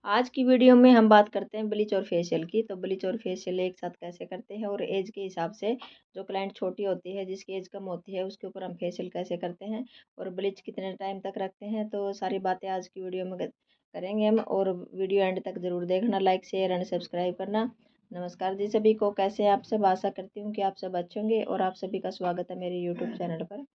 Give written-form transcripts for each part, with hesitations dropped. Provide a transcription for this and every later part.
आज की वीडियो में हम बात करते हैं ब्लीच और फेशियल की। तो ब्लीच और फेशियल एक साथ कैसे करते हैं और एज के हिसाब से जो क्लाइंट छोटी होती है, जिसकी एज कम होती है, उसके ऊपर हम फेशियल कैसे करते हैं और ब्लीच कितने टाइम तक रखते हैं। तो सारी बातें आज की वीडियो में करेंगे हम, और वीडियो एंड तक ज़रूर देखना, लाइक शेयर एंड सब्सक्राइब करना। नमस्कार जी सभी को, कैसे हैं आप सब। आशा करती हूँ कि आप सब अच्छे होंगे और आप सभी का स्वागत है मेरे यूट्यूब चैनल पर।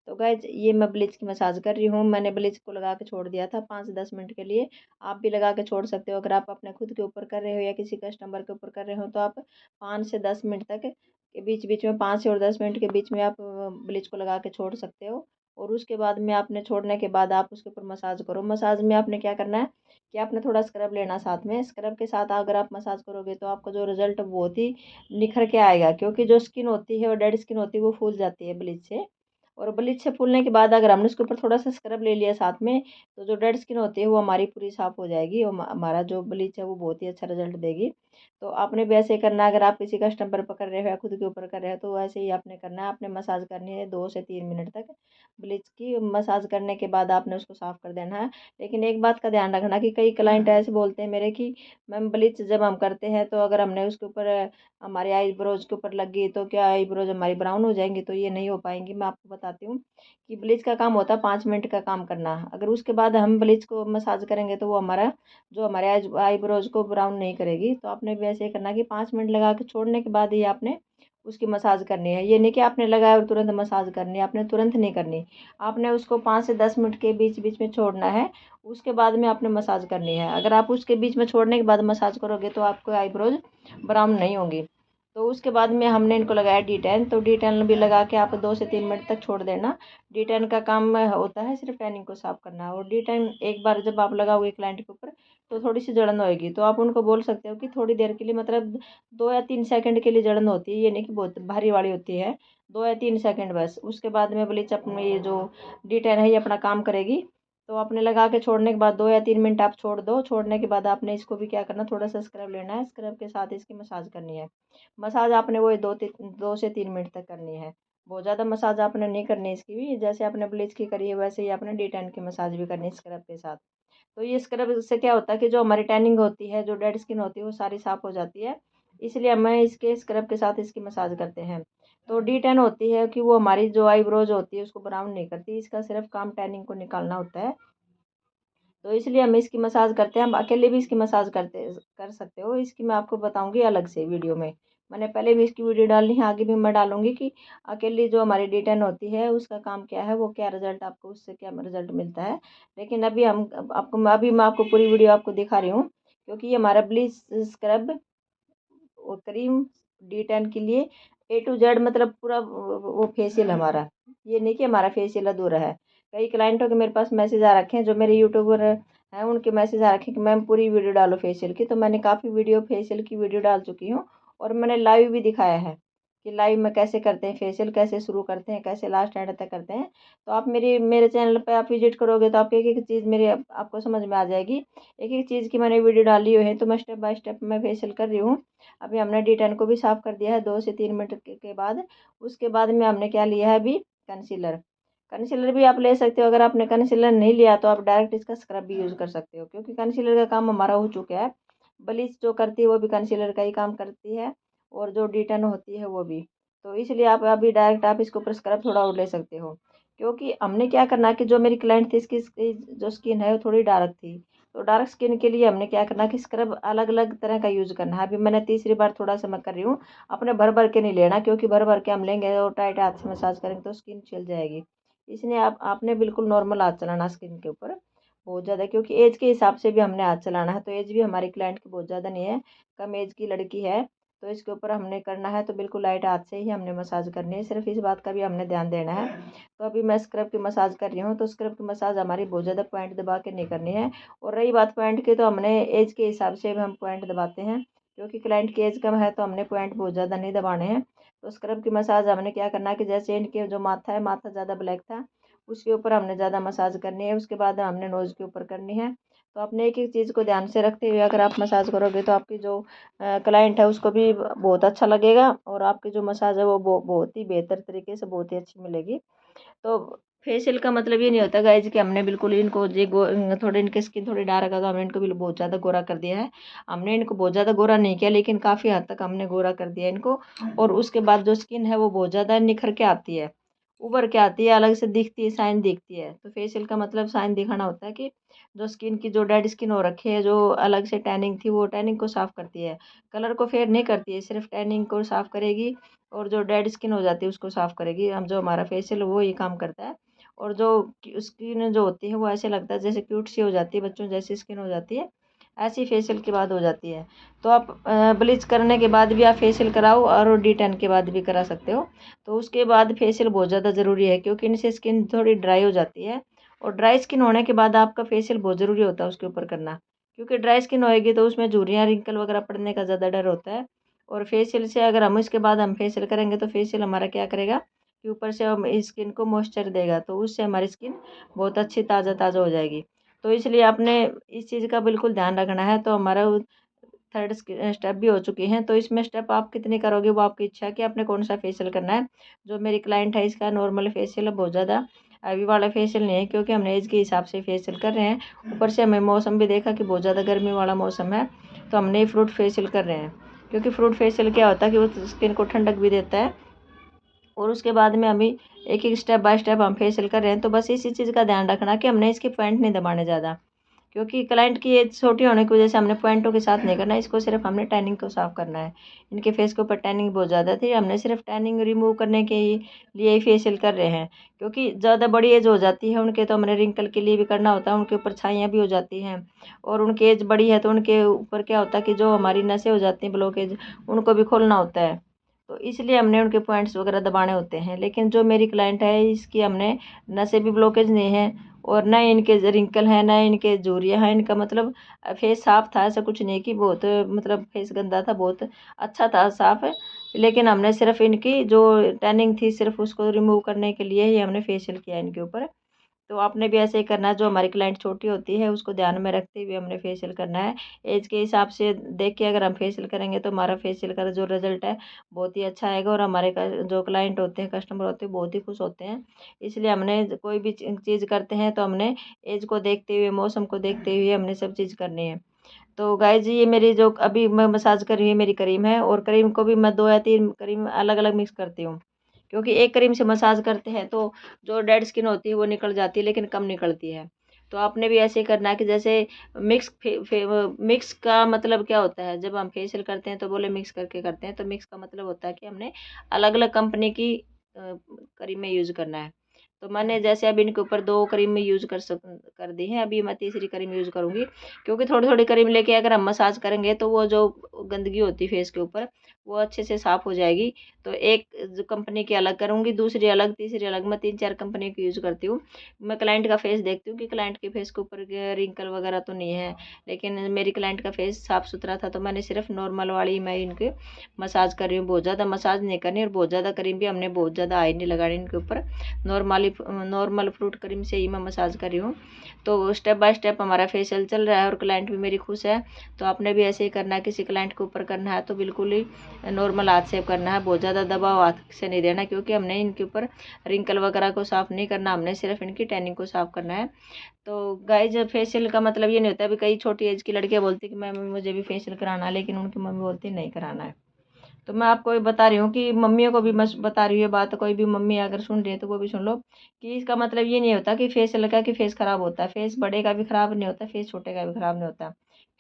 तो गाइज ये मैं ब्लीच की मसाज कर रही हूँ। मैंने ब्लीच को लगा के छोड़ दिया था 5-10 मिनट के लिए। आप भी लगा के छोड़ सकते हो। अगर आप अपने खुद के ऊपर कर रहे हो या किसी कस्टमर के ऊपर कर रहे हो तो आप 5 से 10 मिनट तक के बीच बीच में, 5 से और 10 मिनट के बीच में आप ब्लीच को लगा के छोड़ सकते हो। और उसके बाद में आपने छोड़ने के बाद आप उसके ऊपर मसाज करो। मसाज में आपने क्या करना है कि आपने थोड़ा स्क्रब लेना साथ में। स्क्रब के साथ अगर आप मसाज करोगे तो आपका जो रिजल्ट बहुत ही निखर के आएगा, क्योंकि जो स्किन होती है और डेड स्किन होती है वो फूल जाती है ब्लीच से। और ब्लीच से फूलने के बाद अगर हमने उसके ऊपर थोड़ा सा स्क्रब ले लिया साथ में, तो जो डेड स्किन होती है वो हमारी पूरी साफ हो जाएगी और हमारा जो ब्लीच है वो बहुत ही अच्छा रिजल्ट देगी। तो आपने भी ऐसे करना है। अगर आप किसी कस्टमर पर कर रहे हो या खुद के ऊपर कर रहे हो तो वैसे ही आपने करना है। आपने मसाज करनी है 2 से 3 मिनट तक। ब्लीच की मसाज करने के बाद आपने उसको साफ कर देना है। लेकिन एक बात का ध्यान रखना कि कई क्लाइंट ऐसे बोलते हैं मेरे कि मैम ब्लीच जब हम करते हैं तो अगर हमने उसके ऊपर हमारे आईब्रोज के ऊपर लग गई तो क्या आईब्रोज हमारी ब्राउन हो जाएंगी। तो ये नहीं हो पाएंगी। मैं आपको बताती हूँ कि ब्लीच का काम होता है 5 मिनट का काम करना। अगर उसके बाद हम ब्लीच को मसाज करेंगे तो वो हमारा जो हमारे आईब्रोज को ब्राउन नहीं करेगी। तो आपने भी ऐसे ही करना कि 5 मिनट लगा के छोड़ने के बाद ही आपने उसकी मसाज करनी है। ये नहीं कि आपने लगाया और तुरंत मसाज करनी है, आपने तुरंत नहीं करनी। आपने उसको 5 से 10 मिनट के बीच बीच में छोड़ना है। उसके बाद में आपने मसाज करनी है। अगर आप उसके बीच में छोड़ने के बाद मसाज करोगे तो आपको आईब्रोज ब्राउन नहीं होंगी। तो उसके बाद में हमने इनको लगाया D10। तो D10 भी लगा के आप 2 से 3 मिनट तक छोड़ देना। D10 का काम होता है सिर्फ टैनिंग को साफ करना। और D10 एक बार जब आप लगाओगे क्लाइंट के ऊपर तो थोड़ी सी जलन होएगी। तो आप उनको बोल सकते हो कि थोड़ी देर के लिए, मतलब 2 या 3 सेकंड के लिए जलन होती है, ये नहीं कि बहुत भारी वाली होती है। 2 या 3 सेकंड बस। उसके बाद में ब्लीच अपने ये जो D10 है ये अपना काम करेगी। तो आपने लगा के छोड़ने के बाद 2 या 3 मिनट आप छोड़ दो। छोड़ने के बाद आपने इसको भी क्या करना, थोड़ा सा स्क्रब लेना है। स्क्रब के साथ इसकी मसाज करनी है। मसाज आपने वो 2 से 3 मिनट तक करनी है। बहुत ज़्यादा मसाज आपने नहीं करनी इसकी भी। जैसे आपने ब्लीच की करी है वैसे ही आपने D10 की मसाज भी करनी है स्क्रब के साथ। तो ये स्क्रब से क्या होता है कि जो हमारी टैनिंग होती है, जो डेड स्किन होती है, वो सारी साफ हो जाती है। इसलिए हमें इसके स्क्रब के साथ इसकी मसाज करते हैं। तो D10 होती है कि वो हमारी जो आईब्रोज होती है उसको ब्राउन नहीं करती। इसका सिर्फ काम टैनिंग को निकालना होता है। तो इसलिए हम इसकी मसाज करते हैं। हम अकेले भी इसकी मसाज कर सकते हो। इसकी मैं आपको बताऊंगी अलग से वीडियो में। मैंने पहले भी इसकी वीडियो डाली है, आगे भी मैं डालूंगी कि अकेली जो हमारी D10 होती है उसका काम क्या है, वो क्या रिजल्ट आपको, उससे क्या रिजल्ट मिलता है। लेकिन अभी मैं आपको पूरी वीडियो आपको दिखा रही हूँ, क्योंकि ये हमारा ब्लीच स्क्रब और क्रीम D10 के लिए A to Z, मतलब पूरा वो फेशियल हमारा। ये नहीं कि हमारा फेशियल अधूरा है। कई क्लाइंटों के मेरे पास मैसेज आ रखे हैं, जो मेरे यूट्यूबर हैं उनके मैसेज आ रखे हैं कि मैम पूरी वीडियो डालो फेशियल की। तो मैंने काफ़ी वीडियो फेशियल की वीडियो डाल चुकी हूँ। और मैंने लाइव भी दिखाया है कि लाइव में कैसे करते हैं फेशियल, कैसे शुरू करते हैं, कैसे लास्ट एंड तक करते हैं। तो आप मेरे चैनल पे आप विजिट करोगे तो आपको एक एक चीज़ मेरी आपको समझ में आ जाएगी। एक एक चीज़ की मैंने वीडियो डाली हुई है। तो मैं स्टेप बाय स्टेप मैं फेशियल कर रही हूँ। अभी हमने D10 को भी साफ कर दिया है 2 से 3 मिनट के बाद। उसके बाद में हमने क्या लिया है अभी, कंसीलर। कंसीलर भी आप ले सकते हो। अगर आपने कंसीलर नहीं लिया तो आप डायरेक्ट इसका स्क्रब भी यूज़ कर सकते हो, क्योंकि कंसीलर का काम हमारा हो चुका है। ब्लीच जो करती है वो भी कंसीलर का ही काम करती है, और जो D10 होती है वो भी। तो इसलिए आप अभी डायरेक्ट आप इसके ऊपर स्क्रब थोड़ा और ले सकते हो। क्योंकि हमने क्या करना है कि जो मेरी क्लाइंट थी इसकी जो स्किन है वो थोड़ी डार्क थी। तो डार्क स्किन के लिए हमने क्या करना कि स्क्रब अलग अलग तरह का यूज़ करना है। अभी मैंने तीसरी बार थोड़ा सा मैं कर रही हूँ। अपने भर भर के नहीं लेना, क्योंकि भर भर के हम लेंगे और टाइट हाथ से मसाज करेंगे तो स्किन छिल जाएगी। इसलिए आपने बिल्कुल नॉर्मल हाथ चलाना स्किन के ऊपर। बहुत ज़्यादा, क्योंकि एज के हिसाब से भी हमने हाथ चलाना है। तो एज भी हमारी क्लाइंट की बहुत ज़्यादा नहीं है, कम एज की लड़की है। तो इसके ऊपर हमने करना है तो बिल्कुल लाइट हाथ से ही हमने मसाज करनी है। सिर्फ इस बात का भी हमने ध्यान देना है। तो अभी मैं स्क्रब की मसाज कर रही हूँ। तो स्क्रब की मसाज हमारी बहुत ज़्यादा पॉइंट दबा के नहीं करनी है। और रही बात पॉइंट की, तो हमने एज के हिसाब से भी हम पॉइंट दबाते हैं, क्योंकि क्लाइंट की एज कम है तो हमने पॉइंट बहुत ज़्यादा नहीं दबाने हैं। तो स्क्रब की मसाज हमने क्या करना है कि जैसे इनके जो माथा है, माथा ज़्यादा ब्लैक था, उसके ऊपर हमने ज़्यादा मसाज करनी है। उसके बाद हमने नोज़ के ऊपर करनी है। तो अपने एक एक चीज़ को ध्यान से रखते हुए अगर आप मसाज करोगे तो आपकी जो क्लाइंट है उसको भी बहुत अच्छा लगेगा, और आपकी जो मसाज है वो बहुत ही बेहतर तरीके से, बहुत ही अच्छी मिलेगी। तो फेशियल का मतलब ये नहीं होता गाइज कि हमने बिल्कुल इनको थोड़े इनके स्किन थोड़ी डार्क है तो हमने इनको बिल्कुल बहुत ज़्यादा गोरा कर दिया है। हमने इनको बहुत ज़्यादा गोरा नहीं किया, लेकिन काफ़ी हद तक हमने गोरा कर दिया इनको। और उसके बाद जो स्किन है वो बहुत ज़्यादा निखर के आती है, उभर के आती है, अलग से दिखती है, साइन दिखती है। तो फेशियल का मतलब साइन दिखाना होता है कि जो स्किन की जो डेड स्किन हो रखी है, जो अलग से टैनिंग थी, वो टैनिंग को साफ करती है। कलर को फेड नहीं करती है, सिर्फ टैनिंग को साफ करेगी और जो डेड स्किन हो जाती है उसको साफ करेगी। हम जो हमारा फेशियल वो ये काम करता है। और जो स्किन जो होती है वो ऐसे लगता है जैसे क्यूट सी हो जाती है, बच्चों जैसी स्किन हो जाती है, ऐसी फेशियल के बाद हो जाती है। तो आप ब्लीच करने के बाद भी आप फेशियल कराओ और D10 के बाद भी करा सकते हो। तो उसके बाद फेशियल बहुत ज़्यादा ज़रूरी है, क्योंकि इनसे स्किन थोड़ी ड्राई हो जाती है। और ड्राई स्किन होने के बाद आपका फेशियल बहुत ज़रूरी होता है उसके ऊपर करना, क्योंकि ड्राई स्किन होएगी तो उसमें झुर्रियाँ रिंकल वगैरह पड़ने का ज़्यादा डर होता है। और फेशियल से अगर हम इसके बाद हम फेशियल करेंगे तो फेशियल हमारा क्या करेगा कि ऊपर से हम स्किन को मॉइस्चर देगा, तो उससे हमारी स्किन बहुत अच्छी ताज़ा ताज़ा हो जाएगी। तो इसलिए आपने इस चीज़ का बिल्कुल ध्यान रखना है। तो हमारा थर्ड स्टेप भी हो चुके हैं। तो इसमें स्टेप आप कितने करोगे वो आपकी इच्छा है कि आपने कौन सा फेशियल करना है। जो मेरी क्लाइंट है इसका नॉर्मल फेशियल है, बहुत ज़्यादा हैवी वाला फेशियल नहीं है, क्योंकि हमने एज के हिसाब से फेशियल कर रहे हैं। ऊपर से हमें मौसम भी देखा कि बहुत ज़्यादा गर्मी वाला मौसम है, तो हमने फ्रूट फेशियल कर रहे हैं। क्योंकि फ्रूट फेशियल क्या होता है कि वो स्किन को ठंडक भी देता है। और उसके बाद में अभी एक एक स्टेप बाय स्टेप हम फेशियल कर रहे हैं। तो बस इसी चीज़ का ध्यान रखना कि हमने इसके पॉइंट नहीं दबाने ज़्यादा, क्योंकि क्लाइंट की एज छोटी होने की वजह से हमने पॉइंटों के साथ नहीं करना है, इसको सिर्फ हमने टैनिंग को साफ करना है। इनके फेस के ऊपर टैनिंग बहुत ज़्यादा थी, हमने सिर्फ टैनिंग रिमूव करने के लिए ही फेशियल कर रहे हैं। क्योंकि ज़्यादा बड़ी एज हो जाती है उनके, तो हमने रिंकल के लिए भी करना होता है, उनके ऊपर छाइयाँ भी हो जाती हैं। और उनकी एज बड़ी है तो उनके ऊपर क्या होता है कि जो हमारी नसें हो जाती हैं ब्लॉकेज, उनको भी खोलना होता है। तो इसलिए हमने उनके पॉइंट्स वगैरह दबाने होते हैं। लेकिन जो मेरी क्लाइंट है इसकी हमने नसें भी ब्लॉकेज नहीं है, और ना इनके रिंकल हैं, ना इनके झुर्रियाँ हैं। इनका मतलब फेस साफ था, ऐसा कुछ नहीं कि बहुत मतलब फेस गंदा था, बहुत अच्छा था, साफ है। लेकिन हमने सिर्फ इनकी जो टैनिंग थी सिर्फ उसको रिमूव करने के लिए ही हमने फेशियल किया इनके ऊपर। तो आपने भी ऐसे ही करना है। जो हमारी क्लाइंट छोटी होती है उसको ध्यान में रखते हुए हमने फेशियल करना है। एज के हिसाब से देख के अगर हम फेशियल करेंगे तो हमारा फेशियल का जो रिजल्ट है बहुत ही अच्छा आएगा, और हमारे जो क्लाइंट होते हैं, कस्टमर होते हैं, बहुत ही खुश होते हैं। इसलिए हमने कोई भी चीज़ करते हैं तो हमने एज को देखते हुए, मौसम को देखते हुए हमने सब चीज़ करनी है। तो गाइज ये मेरी जो अभी मैं मसाज कर रही हूँ मेरी क्रीम है, और क्रीम को भी मैं 2 या 3 क्रीम अलग अलग मिक्स करती हूँ। क्योंकि एक क्रीम से मसाज करते हैं तो जो डेड स्किन होती है वो निकल जाती है, लेकिन कम निकलती है। तो आपने भी ऐसे ही करना है कि जैसे मिक्स का मतलब क्या होता है, जब हम फेशियल करते हैं तो बोले मिक्स करके करते हैं, तो मिक्स का मतलब होता है कि हमने अलग अलग कंपनी की क्रीमें यूज़ करना है। तो मैंने जैसे अभी इनके ऊपर 2 क्रीम में यूज़ कर दी है, अभी मैं तीसरी क्रीम यूज़ करूँगी। क्योंकि थोड़ी थोड़ी क्रीम लेके अगर हम मसाज करेंगे तो वो जो गंदगी होती है फेस के ऊपर वो अच्छे से साफ़ हो जाएगी। तो एक जो कंपनी की अलग करूँगी, दूसरी अलग, तीसरी अलग, मैं 3-4 कंपनी की यूज़ करती हूँ। मैं क्लाइंट का फेस देखती हूँ कि क्लाइंट के फेस के ऊपर रिंकल वगैरह तो नहीं है। लेकिन मेरी क्लाइंट का फेस साफ़ सुथरा था, तो मैंने सिर्फ नॉर्मल वाली मैं इनके मसाज कर रही हूँ। बहुत ज़्यादा मसाज नहीं करनी, और बहुत ज़्यादा क्रीम भी हमने बहुत ज़्यादा हाई नहीं लगानी इनके ऊपर। नॉर्मल फ्रूट क्रीम से ही मैं मसाज कर रही हूँ। तो स्टेप बाय स्टेप हमारा फेशियल चल रहा है और क्लाइंट भी मेरी खुश है। तो आपने भी ऐसे ही करना है, किसी क्लाइंट के ऊपर करना है तो बिल्कुल ही नॉर्मल हाथ से करना है, बहुत ज़्यादा दबाव हाथ से नहीं देना, क्योंकि हमने इनके ऊपर रिंकल वगैरह को साफ़ नहीं करना, हमने सिर्फ इनकी टैनिंग को साफ़ करना है। तो गाइज फेशियल का मतलब ये नहीं होता। अभी कई छोटी एज की लड़कियां बोलती कि मैम मुझे भी फेशियल कराना है, लेकिन उनकी मम्मी बोलती नहीं कराना है। तो मैं आपको ये बता रही हूँ कि मम्मियों को भी मैं बता रही हूँ ये बात, कोई भी मम्मी अगर सुन रही है तो वो भी सुन लो कि इसका मतलब ये नहीं होता कि फेशियल का कि फेस खराब होता है। फेस बड़े का भी खराब नहीं होता, फेस छोटे का भी खराब नहीं होता,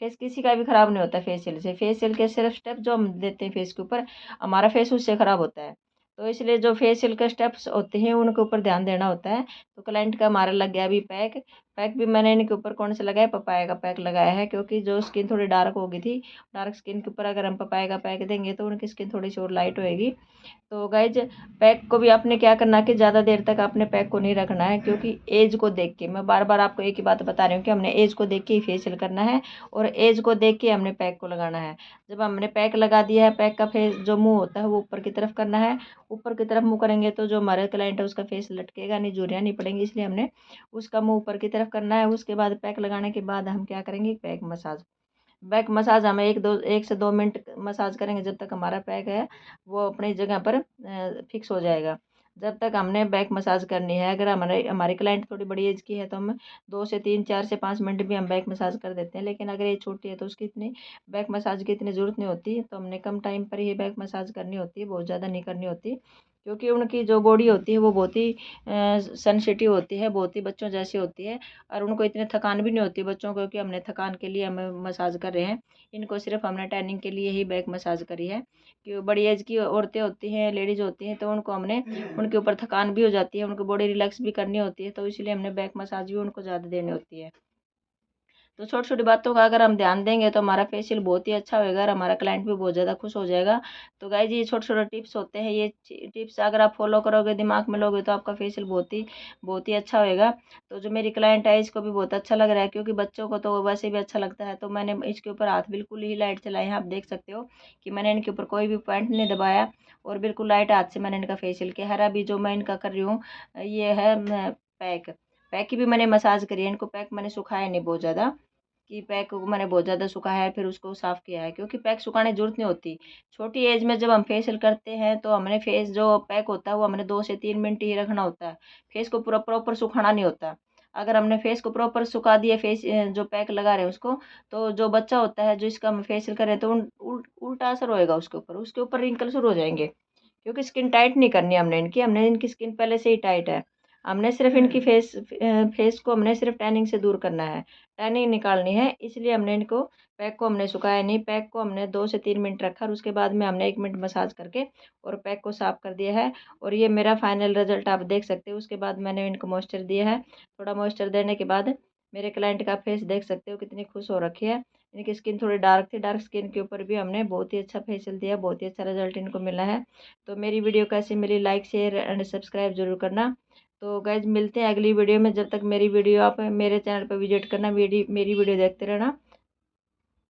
फेस किसी का भी खराब नहीं होता फेशियल से। फेशियल के सिर्फ स्टेप जो हम देते हैं फेस के ऊपर, हमारा फेस उससे खराब होता है। तो इसलिए जो फेशियल के स्टेप्स होते हैं उनके ऊपर ध्यान देना होता है। तो क्लाइंट का हमारा लग गया अभी पैक। पैक भी मैंने इनके ऊपर कौन सा लगाया, पपाया का पैक लगाया है, क्योंकि जो स्किन थोड़ी डार्क हो गई थी, डार्क स्किन के ऊपर अगर हम पपाया का पैक देंगे तो उनकी स्किन थोड़ी सी और लाइट होएगी। तो गाइज पैक को भी आपने क्या करना है कि ज़्यादा देर तक आपने पैक को नहीं रखना है, क्योंकि एज को देख के, मैं बार बार आपको एक ही बात बता रही हूँ कि हमने एज को देख के ही फेशियल करना है, और एज को देख के हमने पैक को लगाना है। जब हमने पैक लगा दिया है, पैक का फेस जो मुंह होता है वो ऊपर की तरफ करना है। ऊपर की तरफ मुंह करेंगे तो जो हमारे क्लाइंट है उसका फेस लटकेगा नहीं, झुर्रियाँ नहीं पड़ेंगी, इसलिए हमने उसका मुंह ऊपर की तरफ करना है। उसके बाद पैक लगाने के बाद हम क्या करेंगे, पैक मसाज। बैक मसाज हमें 1 से 2 मिनट मसाज करेंगे, जब तक हमारा पैक है वो अपनी जगह पर फिक्स हो जाएगा। जब तक हमने बैक मसाज करनी है। अगर हमारी क्लाइंट थोड़ी बड़ी एज की है तो हम 2 से 3, 4 से 5 मिनट भी हम बैक मसाज कर देते हैं, लेकिन अगर ये छोटी है तो उसकी इतनी बैक मसाज की इतनी ज़रूरत नहीं होती। तो हमने कम टाइम पर ही बैक मसाज करनी होती है, बहुत ज़्यादा नहीं करनी होती, क्योंकि उनकी जो बॉडी होती है वो बहुत ही सेंसिटिव होती है, बहुत ही बच्चों जैसी होती है, और उनको इतनी थकान भी नहीं होती बच्चों को, क्योंकि हमने थकान के लिए हमें मसाज कर रहे हैं। इनको सिर्फ हमने टैनिंग के लिए ही बैक मसाज करी है। कि बड़ी एज की औरतें होती हैं, लेडीज होती हैं, तो उनको हमने उनके ऊपर थकान भी हो जाती है, उनको बॉडी रिलैक्स भी करनी होती है, तो इसलिए हमने बैक मसाज भी उनको ज़्यादा देनी होती है। तो छोटी छोटी बातों का अगर हम ध्यान देंगे तो हमारा फेशियल बहुत ही अच्छा होएगा और हमारा क्लाइंट भी बहुत ज़्यादा खुश हो जाएगा। तो गाइस ये छोटे छोटे टिप्स होते हैं, ये टिप्स अगर आप फॉलो करोगे, दिमाग में लोगे, तो आपका फेशियल बहुत ही अच्छा होएगा। तो जो मेरी क्लाइंट है इसको भी बहुत अच्छा लग रहा है, क्योंकि बच्चों को तो वैसे भी अच्छा लगता है। तो मैंने इसके ऊपर हाथ बिल्कुल ही लाइट चलाए हैं, आप देख सकते हो कि मैंने इनके ऊपर कोई भी पॉइंट नहीं दबाया, और बिल्कुल लाइट हाथ से मैंने इनका फेशियल किया है। अभी जो मैं इनका कर रही हूँ ये है पैक। पैक की भी मैंने मसाज करी है, इनको पैक मैंने सुखाया नहीं बहुत ज़्यादा, कि पैक को मैंने बहुत ज़्यादा सुखाया है फिर उसको साफ़ किया है, क्योंकि पैक सुखाने की ज़रूरत नहीं होती। छोटी एज में जब हम फेशियल करते हैं तो हमने फेस जो पैक होता है वो हमने 2 से 3 मिनट ही रखना होता है, फेस को पूरा प्रॉपर सुखाना नहीं होता। अगर हमने फेस को प्रॉपर सुखा दिया, जो पैक लगा रहे हैं उसको, तो जो बच्चा होता है जो इसका हम फेशियल कर रहे हैं, तो उल्टा असर होएगा उसके ऊपर रिंकल शुरू हो जाएंगे, क्योंकि स्किन टाइट नहीं करनी हमने इनकी स्किन पहले से ही टाइट है। हमने सिर्फ इनकी फेस को हमने सिर्फ टैनिंग से दूर करना है, टैनिंग निकालनी है, इसलिए हमने इनको पैक को हमने सुखाया नहीं। पैक को हमने 2 से 3 मिनट रखा और उसके बाद में हमने 1 मिनट मसाज करके और पैक को साफ कर दिया है। और ये मेरा फाइनल रिजल्ट आप देख सकते हो। उसके बाद मैंने इनको मॉइस्चर दिया है, थोड़ा मॉइस्चर देने के बाद मेरे क्लाइंट का फेस देख सकते हो कितनी खुश हो रखी है। इनकी स्किन थोड़ी डार्क थी, डार्क स्किन के ऊपर भी हमने बहुत ही अच्छा फेशियल दिया, बहुत ही अच्छा रिजल्ट इनको मिला है। तो मेरी वीडियो कैसी मिली, लाइक शेयर एंड सब्सक्राइब जरूर करना। तो गाइज मिलते हैं अगली वीडियो में, जब तक मेरी वीडियो आप मेरे चैनल पर विजिट करना, मेरी वीडियो देखते रहना।